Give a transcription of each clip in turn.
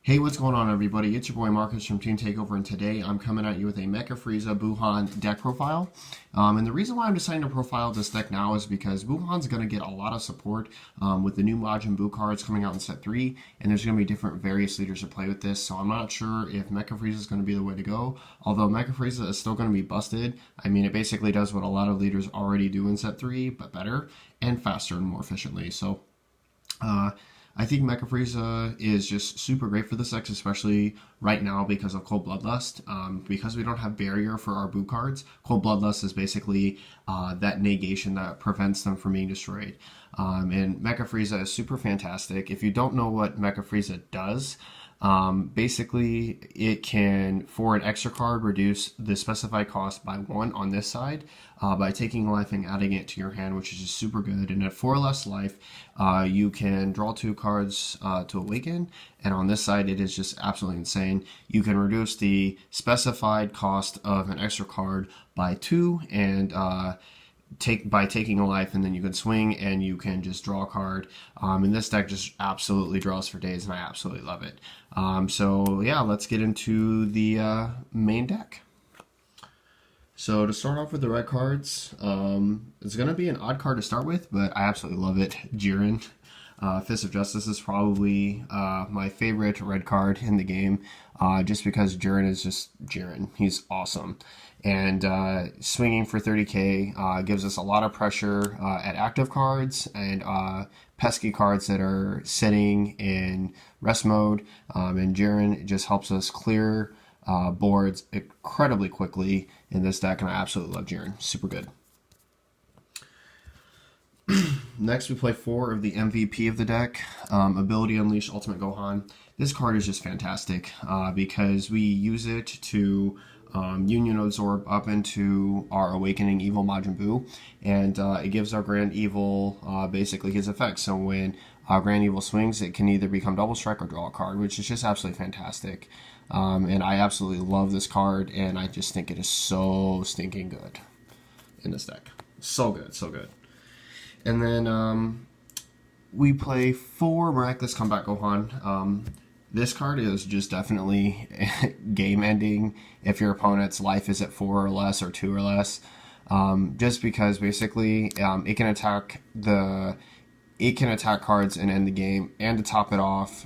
Hey, what's going on, everybody? It's your boy Marcus from Team Takeover, and today I'm coming at you with a Mecha Frieza Buuhan deck profile. And the reason why I'm deciding to profile this deck now is because Buuhan's going to get a lot of support with the new Majin Buu cards coming out in set 3, and there's going to be different various leaders to play with this, so I'm not sure if Mecha Frieza is going to be the way to go. Although Mecha Frieza is still going to be busted. I mean, it basically does what a lot of leaders already do in set 3, but better, and faster and more efficiently. I think Mecha Frieza is just super great for this deck, especially right now because of Cold Bloodlust. Because we don't have barrier for our Buu cards, Cold Bloodlust is basically that negation that prevents them from being destroyed. And Mecha Frieza is super fantastic. If you don't know what Mecha Frieza does, basically, it can, for an extra card, reduce the specified cost by 1 on this side by taking life and adding it to your hand, which is just super good. And at 4 less life, you can draw 2 cards to awaken. And on this side, it is just absolutely insane. You can reduce the specified cost of an extra card by 2 and by taking a life, and then you can swing and you can just draw a card. And this deck just absolutely draws for days, and I absolutely love it. So yeah, let's get into the main deck. So to start off with the red cards, it's going to be an odd card to start with, but I absolutely love it. Jiren. Fist of Justice is probably my favorite red card in the game, just because Jiren is just Jiren. He's awesome. And swinging for 30k gives us a lot of pressure at active cards and pesky cards that are sitting in rest mode. And Jiren just helps us clear boards incredibly quickly in this deck, and I absolutely love Jiren. Super good. Next, we play 4 of the MVP of the deck, Ability Unleash Ultimate Gohan. This card is just fantastic because we use it to Union Absorb up into our Awakening Evil Majin Buu, and it gives our Grand Evil basically his effects. So when Grand Evil swings, it can either become Double Strike or draw a card, which is just absolutely fantastic. And I absolutely love this card, and I just think it is so stinking good in this deck. So good, so good. And then we play 4 Miraculous Comeback Gohan. This card is just definitely game ending if your opponent's life is at 4 or less or 2 or less. Just because basically it can attack cards and end the game. And to top it off,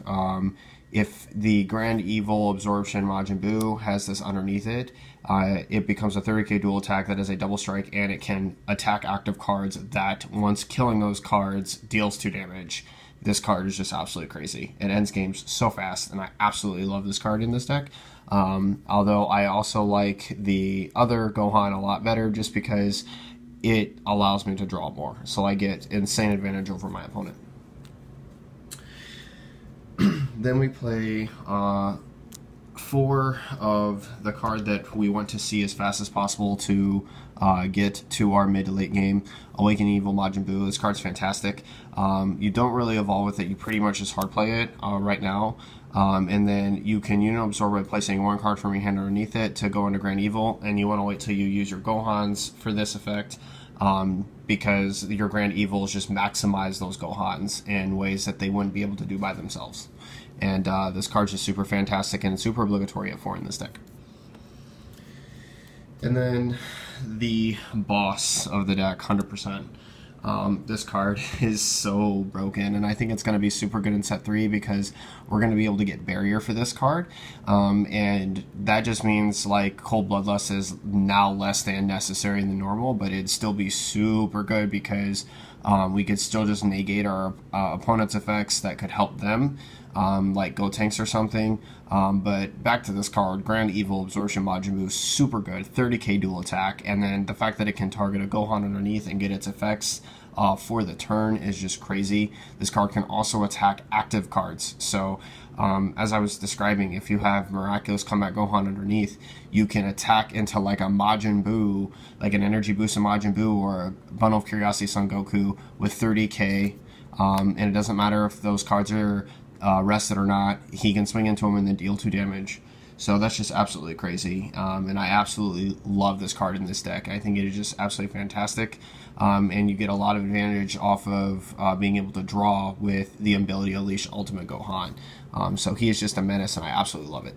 if the Grand Evil Absorption Majin Buu has this underneath it, it becomes a 30k dual attack that is a double strike, and it can attack active cards that, once killing those cards, deals 2 damage. This card is just absolutely crazy. It ends games so fast, and I absolutely love this card in this deck. Although I also like the other Gohan a lot better just because it allows me to draw more. So I get insane advantage over my opponent. Then we play 4 of the card that we want to see as fast as possible to get to our mid to late game, Awakening Evil Majin Buu. This card's fantastic. You don't really evolve with it, you pretty much just hard play it right now. And then you can Union Absorb by placing 1 card from your hand underneath it to go into Grand Evil, and you want to wait till you use your Gohans for this effect. Because your Grand Evils just maximize those Gohans in ways that they wouldn't be able to do by themselves. And this card's just super fantastic and super obligatory at 4 in this deck. And then the boss of the deck, 100%. This card is so broken, and I think it's going to be super good in set 3 because we're going to be able to get barrier for this card, and that just means like Cold Bloodlust is now less than necessary than normal, but it'd still be super good because we could still just negate our opponent's effects that could help them, like Go Tanks or something. But back to this card, Grand Evil Absorption Majin Buu, super good, 30k dual attack, and then the fact that it can target a Gohan underneath and get its effects for the turn is just crazy. This card can also attack active cards. So as I was describing, if you have Miraculous Comeback Gohan underneath, you can attack into like a Majin Buu, like an Energy Boost of Majin Buu or a Bundle of Curiosity Son Goku with 30k, and it doesn't matter if those cards are rested or not, he can swing into them and then deal 2 damage. So that's just absolutely crazy, and I absolutely love this card in this deck. I think it is just absolutely fantastic, and you get a lot of advantage off of being able to draw with the ability to Unleash Ultimate Gohan. So he is just a menace, and I absolutely love it.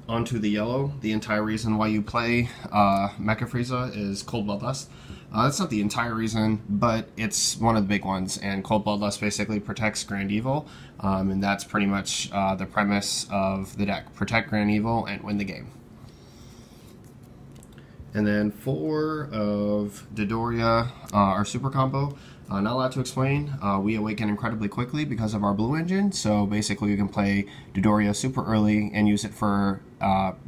Onto the yellow. The entire reason why you play Mecha Frieza is Cold Bloodlust. That's not the entire reason, but it's one of the big ones, and Cold Bloodlust basically protects Grand Evil, and that's pretty much the premise of the deck. Protect Grand Evil and win the game. And then 4 of Dodoria, our super combo. Not a lot to explain. We awaken incredibly quickly because of our blue engine, so basically you can play Dodoria super early and use it for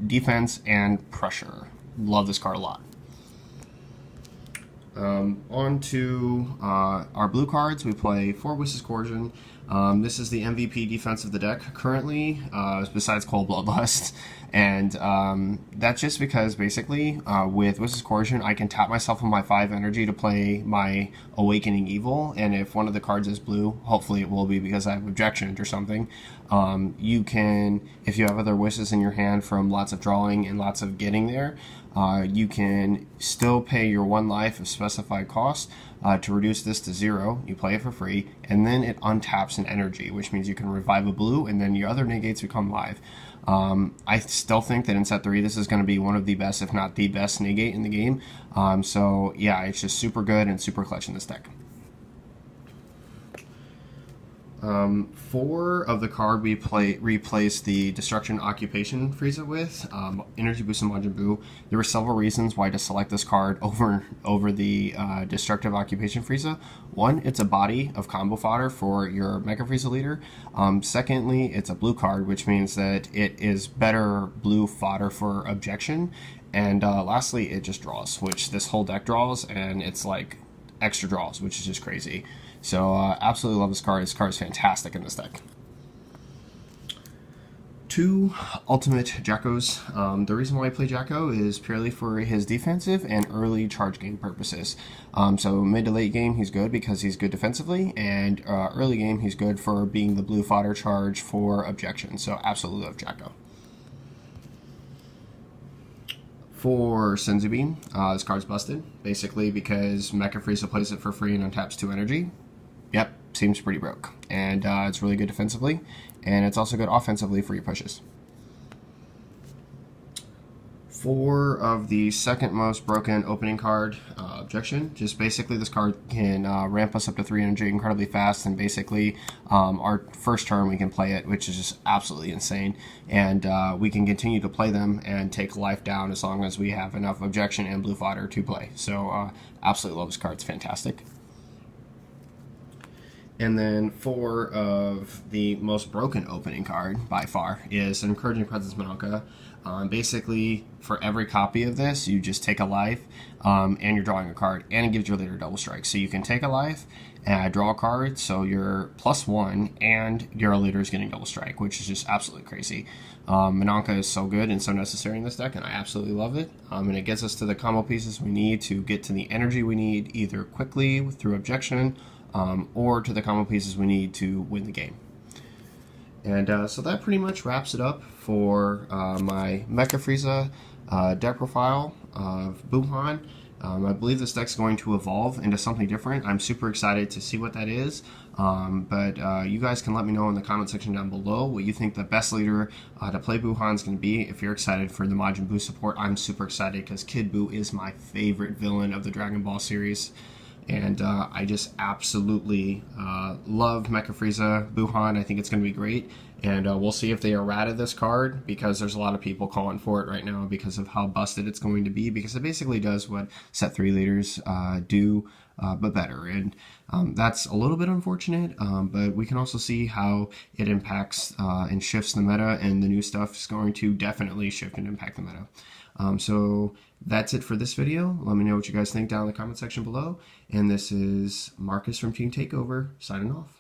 defense and pressure. Love this card a lot. On to our blue cards. We play 4 Wishes Coercion. This is the MVP defense of the deck currently, besides Cold Bloodlust. And that's just because basically with Wishes Coercion I can tap myself on my 5 energy to play my Awakening Evil, and if one of the cards is blue, hopefully it will be because I have Objection or something, you can, if you have other wishes in your hand from lots of drawing and lots of getting there, you can still pay your 1 life of specified cost to reduce this to 0. You play it for free, and then it untaps an energy, which means you can revive a blue, and then your other negates become live. I still think that in set 3 this is going to be one of the best, if not the best, negate in the game. So yeah, it's just super good and super clutch in this deck. 4 of the card we replace the Destruction Occupation Frieza with, Energy Boost and Majin Buu. There were several reasons why to select this card over the Destructive Occupation Frieza. 1, it's a body of combo fodder for your Mecha Frieza leader. Secondly, it's a blue card, which means that it is better blue fodder for Objection. And lastly, it just draws, which this whole deck draws, and it's like extra draws, which is just crazy. So absolutely love this card. This card is fantastic in this deck. 2 Ultimate Jackos. The reason why I play Jacko is purely for his defensive and early charge game purposes. So mid to late game he's good because he's good defensively, and early game he's good for being the blue fodder charge for Objection. So absolutely love Jacko. For Senzu Bean, this card's busted, basically because Mecha Frieza plays it for free and untaps 2 energy. Yep, seems pretty broke. And it's really good defensively, and it's also good offensively for your pushes. 4 of the second most broken opening card, Objection. Just basically this card can ramp us up to 3 energy incredibly fast, and basically our first turn we can play it, which is just absolutely insane. And we can continue to play them and take life down as long as we have enough Objection and blue fodder to play. So absolutely love this card, it's fantastic. And then 4 of the most broken opening card, by far, is an Encouraging Presence Mecha. Basically, for every copy of this, you just take a life, and you're drawing a card, and it gives your leader double strike. So you can take a life, and draw a card, so you're +1, and your leader is getting double strike, which is just absolutely crazy. Mecha is so good and so necessary in this deck, and I absolutely love it. And it gets us to the combo pieces we need to get to the energy we need, either quickly through Objection, or to the combo pieces we need to win the game. And so that pretty much wraps it up for my Mecha Frieza deck profile of Buuhan. I believe this deck's going to evolve into something different. I'm super excited to see what that is. But you guys can let me know in the comment section down below what you think the best leader to play Buuhan is going to be. If you're excited for the Majin Buu support, I'm super excited because Kid Buu is my favorite villain of the Dragon Ball series. And I just absolutely love Mecha Frieza Buuhan. I think it's going to be great. And we'll see if they errata this card, because there's a lot of people calling for it right now because of how busted it's going to be, because it basically does what set 3 leaders do, but better. And that's a little bit unfortunate, but we can also see how it impacts and shifts the meta, and the new stuff is going to definitely shift and impact the meta. So that's it for this video. Let me know what you guys think down in the comment section below. And this is Marcus from Team Takeover, signing off.